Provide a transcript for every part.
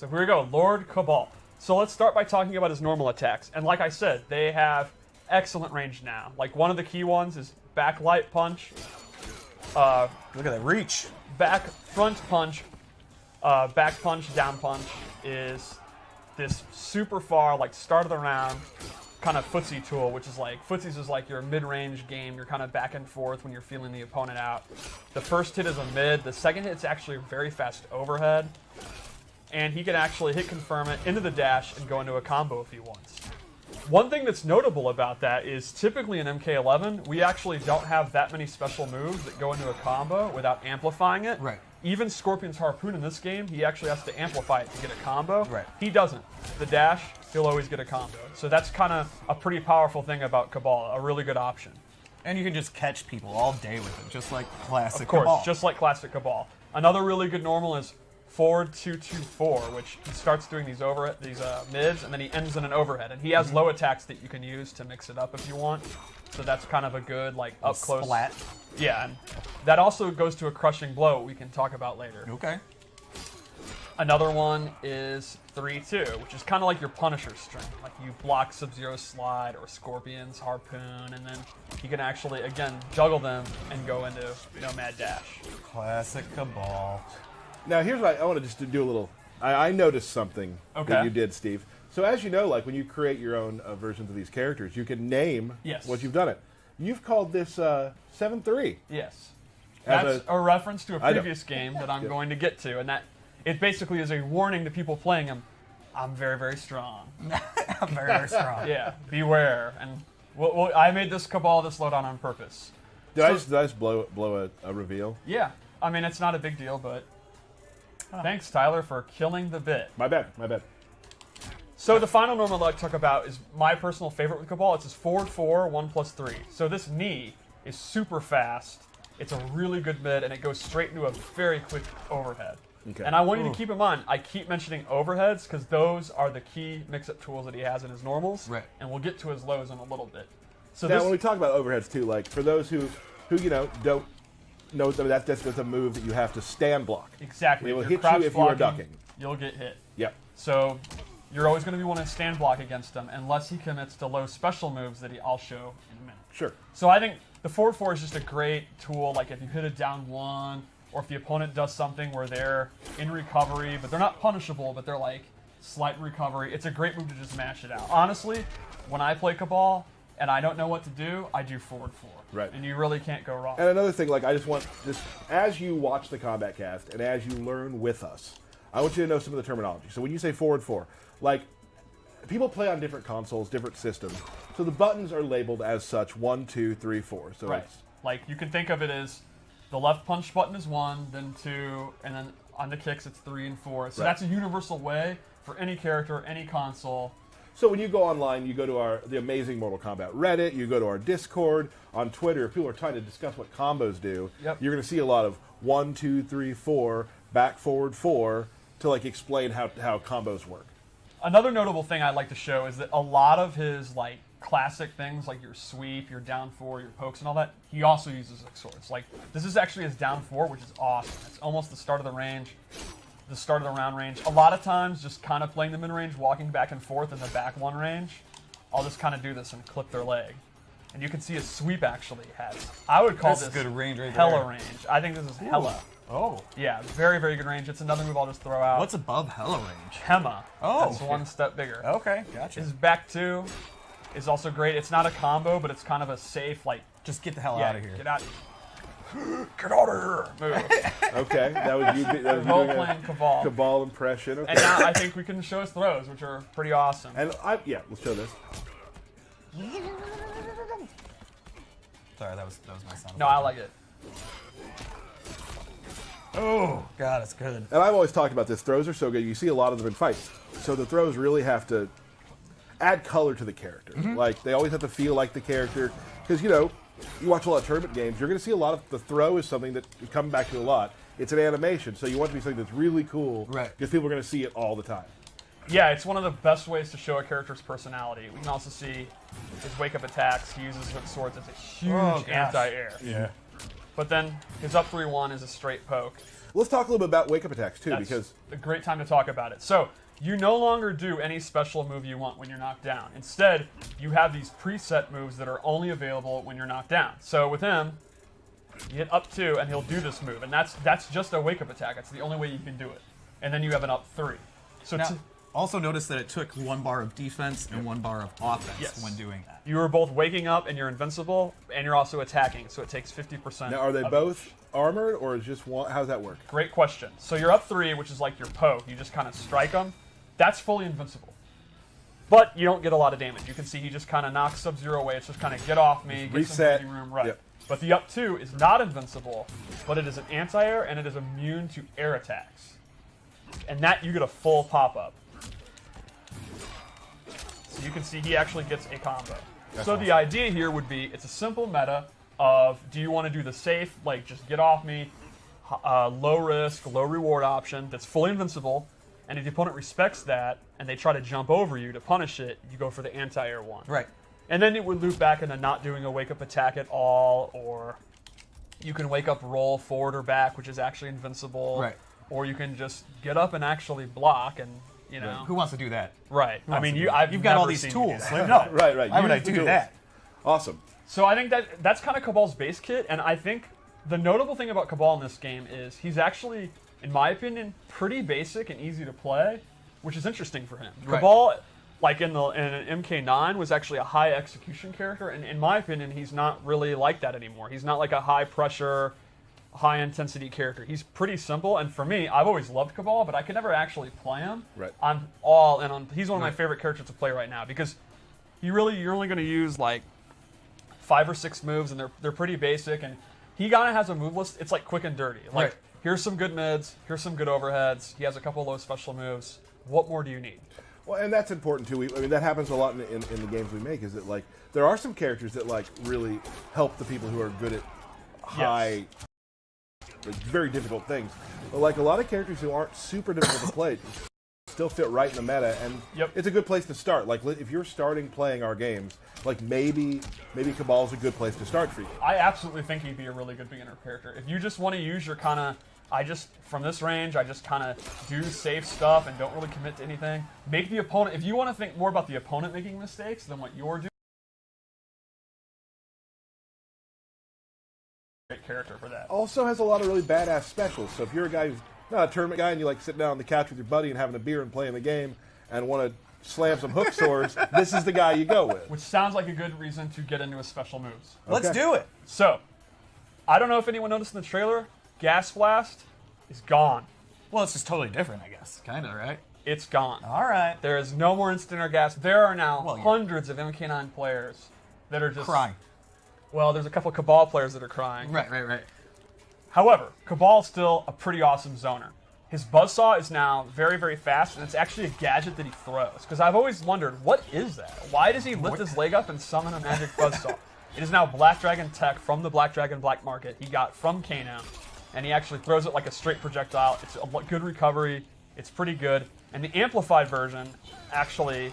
So here we go, Lord Kabal. So let's start by talking about his normal attacks. And like I said, they have excellent range now. Like one of the key ones is backlight punch. Look at that reach. Back front punch, back punch, down punch is this super far, like start of the round kind of footsie tool, which is like, footsies is like your mid-range game. You're kind of back and forth when you're feeling the opponent out. The first hit is a mid. The second hit's actually a very fast overhead. And he can actually hit confirm it into the dash and go into a combo if he wants. One thing that's notable about that is typically in MK11, we actually don't have that many special moves that go into a combo without amplifying it. Right. Even Scorpion's Harpoon in this game, he actually has to amplify it to get a combo. Right. He doesn't. The dash, he'll always get a combo. So that's kind of a pretty powerful thing about Kabal, a really good option. And you can just catch people all day with it, just like classic Of course, Kabal. just like classic Kabal. Another really good normal is forward 2-2-4, which he starts doing these mids, and then he ends in an overhead. And he has low attacks that you can use to mix it up if you want. So that's kind of a good, like, up close. Splat. Yeah, and that also goes to a crushing blow we can talk about later. Okay. Another one is 3-2, which is kind of like your Punisher string. Like you block Sub-Zero slide or Scorpion's Harpoon, and then you can actually, again, juggle them and go into Nomad Dash. Classic Kabal. Now, here's what I want to just do a little. I noticed something Okay. that you did, Steve. So, as you know, like when you create your own versions of these characters, you can name Yes. what you've done it. You've called this 7-3. Yes. As That's a reference to a I know. previous game that I'm going to get to, and that it basically is a warning to people playing him. I'm very, very strong. I'm very, very strong. Yeah, beware. And I made this Kabal this loadout on purpose. Did I just blow a reveal? Yeah, I mean, it's not a big deal, but thanks, Tyler, for killing the bit. My bad. So the final normal I'd like to talk about is my personal favorite with Kabal. It's his forward 4, 1+3. So this knee is super fast. It's a really good mid, and it goes straight into a very quick overhead. Okay. And I want you to keep in mind, I keep mentioning overheads because those are the key mix-up tools that he has in his normals. Right. And we'll get to his lows in a little bit. So Now, this, when we talk about overheads too, like for those who don't know that's a move that you have to stand block. exactly. They will If hit you're you crouch if you are blocking, ducking. You'll get hit. Yep. So you're always going to be wanting to stand block against him unless he commits to low special moves that I'll show in a minute. Sure. So I think the forward 4 is just a great tool. Like if you hit a down 1, or if the opponent does something where they're in recovery, but they're not punishable, but they're like slight recovery, it's a great move to just mash it out. Honestly, when I play Kabal and I don't know what to do, I do forward 4. Right. And you really can't go wrong. And another thing, like I just want this as you watch the Combat Cast and as you learn with us, I want you to know some of the terminology. So when you say forward 4, like people play on different consoles, different systems, so the buttons are labeled as such 1, 2, 3, 4. So Right. it's Like you can think of it as the left punch button is 1, then 2, and then on the kicks it's 3 and 4. So Right. that's a universal way for any character, any console. So when you go online, you go to the Amazing Mortal Kombat Reddit, you go to our Discord, on Twitter, if people are trying to discuss what combos do, Yep. you're going to see a lot of 1, 2, 3, 4, back, forward, 4, to like explain how combos work. Another notable thing I'd like to show is that a lot of his like classic things, like your sweep, your down 4, your pokes, and all that, he also uses like swords. Like this is actually his down 4, which is awesome. It's almost the start of the range, the start of the round range. A lot of times, just kind of playing the mid range, walking back and forth in the back 1 range, I'll just kind of do this and clip their leg. And you can see his sweep actually has. I would call This is this good range right hella there. range. I think this is hella. Oh. Yeah, very, very good range. It's another move I'll just throw out. What's above hella range? Hema? Oh, That's okay. one step bigger. Okay, gotcha. His back 2 is also great. It's not a combo, but it's kind of a safe, like, Just get the hell yeah, out of here. get out. Get out of here. Move. Okay, that was you. That was you Role doing a playing Kabal. Kabal impression. Okay. And now I think we can show his throws, which are pretty awesome. And yeah, let's show this. Sorry, that was my sound. No, I like it. Oh, God, it's good. And I've always talked about this. Throws are so good. You see a lot of them in fights. So the throws really have to add color to the character. Like, they always have to feel like the character. Because, you watch a lot of tournament games, you're going to see a lot of the throw is something that is coming back to a lot. It's an animation, so you want it to be something that's really cool. Right. Because people are going to see it all the time. Yeah, it's one of the best ways to show a character's personality. We can also see his wake-up attacks. He uses hook swords. It's a huge Oh, gosh. anti-air. Yeah. But then his up 3-1 is a straight poke. Let's talk a little bit about wake-up attacks, too, That's because... a great time to talk about it. So, you no longer do any special move you want when you're knocked down. Instead, you have these preset moves that are only available when you're knocked down. So with him, you hit up 2, and he'll do this move. And that's just a wake-up attack. That's the only way you can do it. And then you have an up 3. So now, also notice that it took 1 bar of defense and 1 bar of offense when doing that. You are both waking up, and you're invincible, and you're also attacking. So it takes 50%. Now, are they both armored, or is just one? How does that work? Great question. So you're up 3, which is like your poke. You just kind of strike them. That's fully invincible. But you don't get a lot of damage. You can see he just kind of knocks Sub-Zero away. It's just kind of get off me, get reset. some breathing room. Right. Yep. But the up 2 is not invincible, but it is an anti-air, and it is immune to air attacks. And that you get a full pop-up. So you can see he actually gets a combo. That's so awesome. the idea here would be, it's a simple meta of, do you want to do the safe, like just get off me, low risk, low reward option that's fully invincible, and if the opponent respects that, and they try to jump over you to punish it, you go for the anti-air one. Right. And then it would loop back into not doing a wake-up attack at all, or you can wake up, roll forward or back, which is actually invincible. Right. Or you can just get up and actually block, and you know. Who wants to do that? Right. I mean, you've I've got all never these seen you tools. do that. Like, no. Right. Why would I Use the do tools. that? Awesome. So I think that's kind of Kabal's base kit, and I think the notable thing about Kabal in this game is he's actually, in my opinion, pretty basic and easy to play, which is interesting for him. Right. Kabal, like in MK9, was actually a high execution character, and in my opinion, he's not really like that anymore. He's not like a high pressure, high intensity character. He's pretty simple, and for me, I've always loved Kabal, but I could never actually play him. Right. I'm all in on. He's one of my favorite characters to play right now because you're only going to use like 5 or 6 moves, and they're pretty basic, and he kind of has a move list. It's like quick and dirty. Like, Right. here's some good mids, here's some good overheads, he has a couple low special moves. What more do you need? Well, and that's important too. I mean, that happens a lot in the games we make. Is that like there are some characters that like really help the people who are good at high, like, very difficult things. But like a lot of characters who aren't super difficult to play still fit right in the meta, and it's a good place to start. Like if you're starting playing our games, like maybe Kabal's a good place to start for you. I absolutely think he'd be a really good beginner character. If you just want to use your kind of, from this range, I just kind of do safe stuff and don't really commit to anything. Make the opponent, if you want to think more about the opponent making mistakes than what you're doing, great character for that. Also has a lot of really badass specials. So if you're a guy who's not a tournament guy and you like sitting down on the couch with your buddy and having a beer and playing the game and want to slam some hook swords, this is the guy you go with. Which sounds like a good reason to get into his special moves. Let's do it. So, I don't know if anyone noticed in the trailer, Gas Blast is gone. Well, it's just totally different, I guess. Kind of, right? It's gone. All right. There is no more instant or gas. There are now Well, yeah. hundreds of MK9 players that are just Crying. Well, there's a couple of Kabal players that are crying. Right. However, Kabal's still a pretty awesome zoner. His buzzsaw is now very, very fast, and it's actually a gadget that he throws. Because I've always wondered, what is that? Why does he lift his leg up and summon a magic buzzsaw? It is now Black Dragon tech from the Black Dragon Black Market he got from CANAL. And he actually throws it like a straight projectile. It's a good recovery. It's pretty good. And the amplified version actually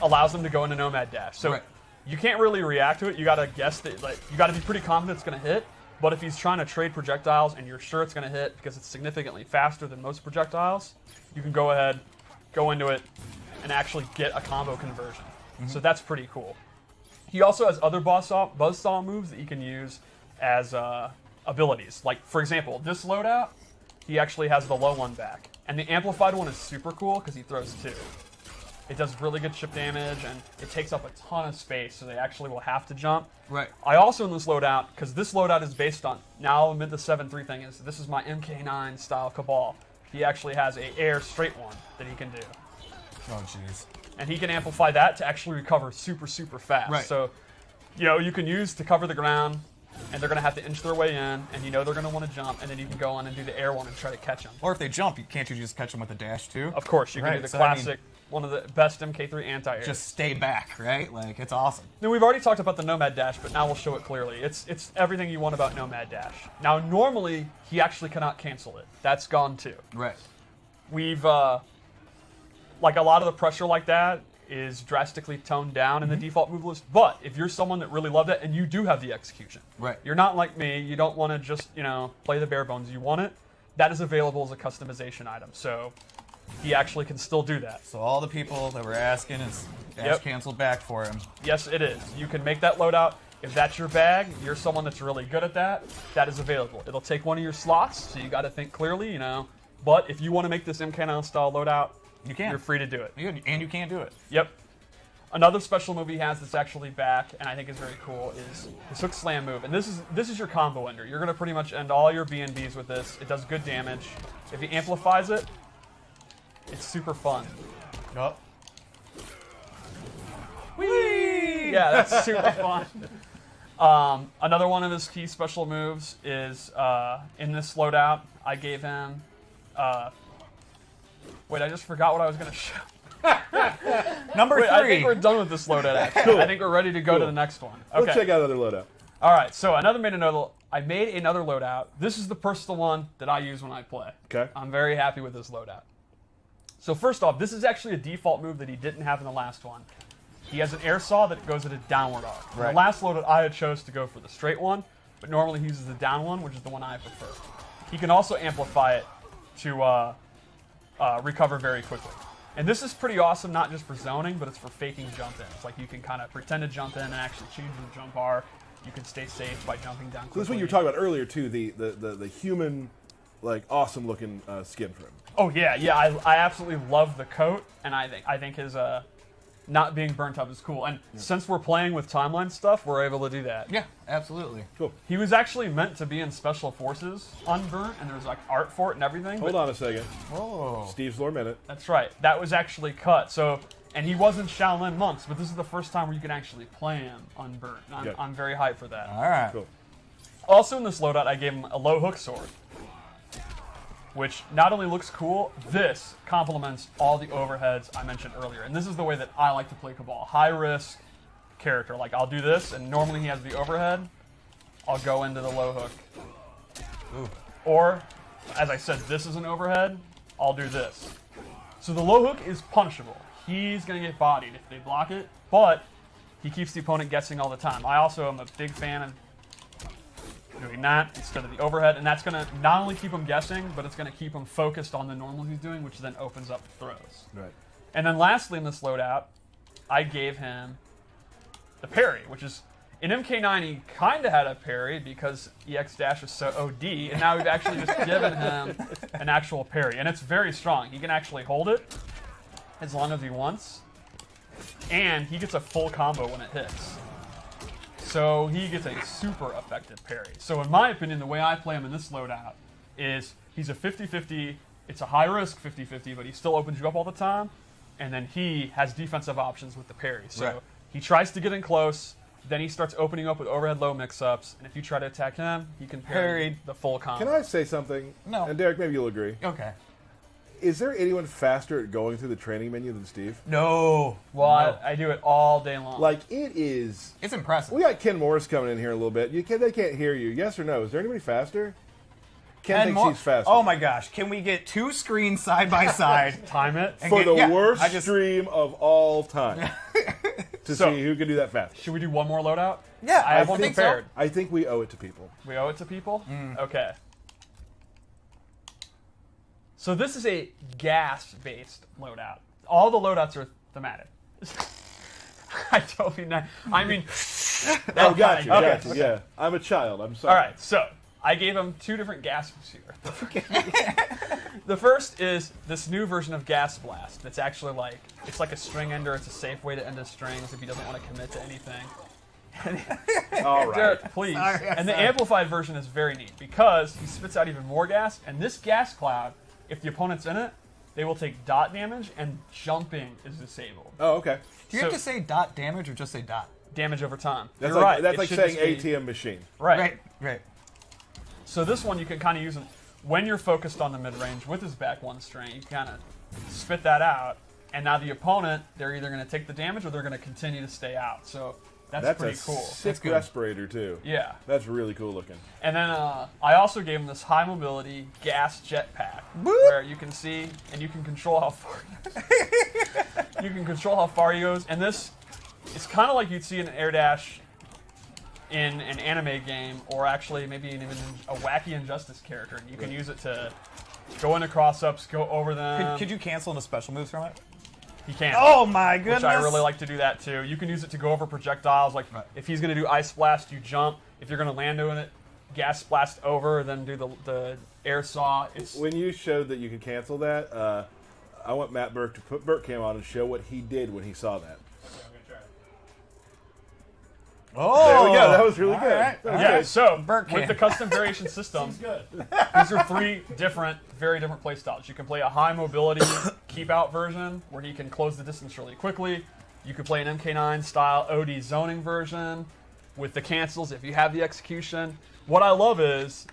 allows them to go into Nomad Dash. So you can't really react to it. You gotta guess that, like, you gotta be pretty confident it's gonna hit. But if he's trying to trade projectiles and you're sure it's gonna hit because it's significantly faster than most projectiles, you can go ahead, go into it, and actually get a combo conversion. So that's pretty cool. He also has other buzzsaw moves that you can use as abilities. Like, for example, this loadout, he actually has the low one back. And the amplified one is super cool because he throws 2. It does really good chip damage, and it takes up a ton of space, so they actually will have to jump. Right. I also, in this loadout, because this loadout is based on, now amid the 7-3 thing, is this is my MK9 style Kabal. He actually has a air straight one that he can do. Oh, jeez. And he can amplify that to actually recover super, super fast. Right. So, you know, you can use to cover the ground, and they're going to have to inch their way in, and you know they're going to want to jump, and then you can go on and do the air one and try to catch them. Or if they jump, can't you just catch them with a dash too? Of course, you can do the classic, one of the best MK3 anti-airs. Just stay back, right? Like, it's awesome. Now, we've already talked about the Nomad Dash, but now we'll show it clearly. It's everything you want about Nomad Dash. Now, normally, he actually cannot cancel it. That's gone too. Right. We've, like a lot of the pressure like that is drastically toned down in the default move list. But if you're someone that really loved it and you do have the execution, Right. you're not like me, you don't want to just, play the bare bones, you want it, that is available as a customization item. So he actually can still do that. So all the people that were asking is Dash canceled back for him. Yes, it is. You can make that loadout. If that's your bag, you're someone that's really good at that, that is available. It'll take one of your slots, so you got to think clearly, But if you want to make this CANAL style loadout, You can. you're free to do it. And you can't do it. Yep. Another special move he has that's actually back, and I think is very cool, is his hook slam move. And this is your combo ender. You're going to pretty much end all your B&Bs with this. It does good damage. If he amplifies it, it's super fun. Oh. Whee! Yeah, that's super fun. Another one of his key special moves is in this loadout, I gave him... wait, I just forgot what I was going to show. Number 3. I think we're done with this loadout, actually. Cool. I think we're ready to go to the next one. Okay. Let's check out another loadout. All right, so I made another loadout. This is the personal one that I use when I play. Okay. I'm very happy with this loadout. So first off, this is actually a default move that he didn't have in the last one. He has an air saw that goes at a downward arc. Right. The last loadout I had chose to go for the straight one, but normally he uses the down one, which is the one I prefer. He can also amplify it to recover very quickly. And this is pretty awesome, not just for zoning, but it's for faking jump-ins. Like, you can kind of pretend to jump in and actually change the jump bar. You can stay safe by jumping down quickly. So this is what you were talking about earlier, too, the human, awesome-looking skin for him. Oh, yeah. I absolutely love the coat, and I think his not being burnt up is cool. And since we're playing with timeline stuff, we're able to do that. Yeah, absolutely. Cool. He was actually meant to be in Special Forces unburnt, and there was, art for it and everything. Hold on a second. Whoa. Steve's Lore Minute. That's right. That was actually cut. So, and he wasn't Shaolin Monks, but this is the first time where you can actually play him unburnt. I'm very hyped for that. All right. Cool. Also in this loadout, I gave him a low hook sword, which not only looks cool, this complements all the overheads I mentioned earlier. And this is the way that I like to play Kabal. High risk character. Like, I'll do this, and normally he has the overhead. I'll go into the low hook. Ooh. Or, as I said, this is an overhead. I'll do this. So the low hook is punishable. He's going to get bodied if they block it, but he keeps the opponent guessing all the time. I also am a big fan of doing that instead of the overhead, and that's going to not only keep him guessing, but it's going to keep him focused on the normal he's doing, which then opens up throws. Right. And then lastly in this loadout, I gave him the parry, which is, in MK9 he kind of had a parry because EX Dash is so OD, and now we've actually just given him an actual parry, and it's very strong. He can actually hold it as long as he wants, and he gets a full combo when it hits. So he gets a super effective parry. So in my opinion, the way I play him in this loadout is he's a 50-50. It's a high-risk 50-50, but he still opens you up all the time. And then he has defensive options with the parry. So Right. he tries to get in close. Then he starts opening up with overhead low mix-ups. And if you try to attack him, he can parry the full combo. Can I say something? No. And Derek, maybe you'll agree. Okay. Is there anyone faster at going through the training menu than Steve? No. Well, I do it all day long. Like, it is... It's impressive. We got Ken Morris coming in here a little bit. They can't hear you. Yes or no? Is there anybody faster? Ken thinks he's faster. Oh my gosh. Can we get 2 screens side by side? Time it. For the worst I just- stream of all time. To So- see who can do that fast. Should we do one more loadout? Yeah, I have one think so. prepared. I think we owe it to people. We owe it to people? Okay. So this is a gas-based loadout. All the loadouts are thematic. I don't mean that. I mean... Oh, got you. Okay. Got you. Yeah. I'm a child. I'm sorry. All right, so I gave him 2 different gases here. The first is this new version of Gas Blast. That's actually like, it's like a string ender. It's a safe way to end his strings if he doesn't want to commit to anything. All right. Derek, please. Sorry, And the sorry. amplified version is very neat because he spits out even more gas, and this gas cloud, if the opponent's in it, they will take dot damage, and jumping is disabled. Oh, okay. Do you have to say dot damage or just say dot? Damage over time. That's You're like, right. That's It like should saying just be- ATM machine. Right. Right. So this one you can kind of use when you're focused on the mid-range with his back one string. You kind of spit that out, and now the opponent, they're either going to take the damage or they're going to continue to stay out. So that's pretty a cool. sick good. respirator, too. Yeah. That's really cool looking. And then I also gave him this high mobility gas jetpack where you can see and you can control how far. You can control how far he goes, and this is kind of like you'd see an air dash in an anime game, or actually maybe even a wacky Injustice character, and you can use it to go into cross-ups, go over them. Could you cancel the special moves from it? He can. Oh my goodness! Which I really like to do that too. You can use it to go over projectiles. Like if he's going to do Ice Blast, you jump. If you're going to land on it, Gas Blast over, then do the air saw. When you showed that you could cancel that, I want Matt Burke to put Burke Cam on and show what he did when he saw that. Oh, there we go. That was really good. Right. Yeah, so Burke with the custom variation system, these are 3 very different play styles. You can play a high mobility keep out version where he can close the distance really quickly. You can play an MK9 style OD zoning version with the cancels if you have the execution. What I love is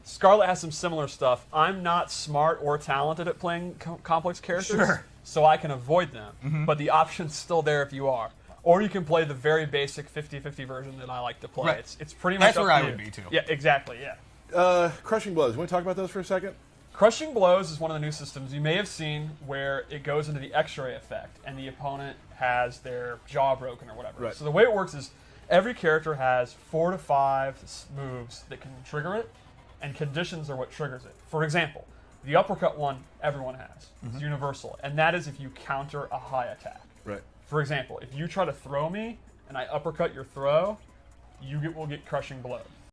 Scarlet has some similar stuff. I'm not smart or talented at playing complex characters, so I can avoid them. But the option's still there if you are. Or you can play the very basic 50-50 version that I like to play. Right. It's pretty much That's up where to I you. would be too. Yeah, exactly. Yeah. Crushing Blows. You want to talk about those for a second? Crushing Blows is one of the new systems you may have seen where it goes into the X-ray effect and the opponent has their jaw broken or whatever. Right. So the way it works is every character has 4 to 5 moves that can trigger it, and conditions are what triggers it. For example, the uppercut one everyone has. It's universal, and that is if you counter a high attack. Right. For example, if you try to throw me and I uppercut your throw, you will get Crushing Blow.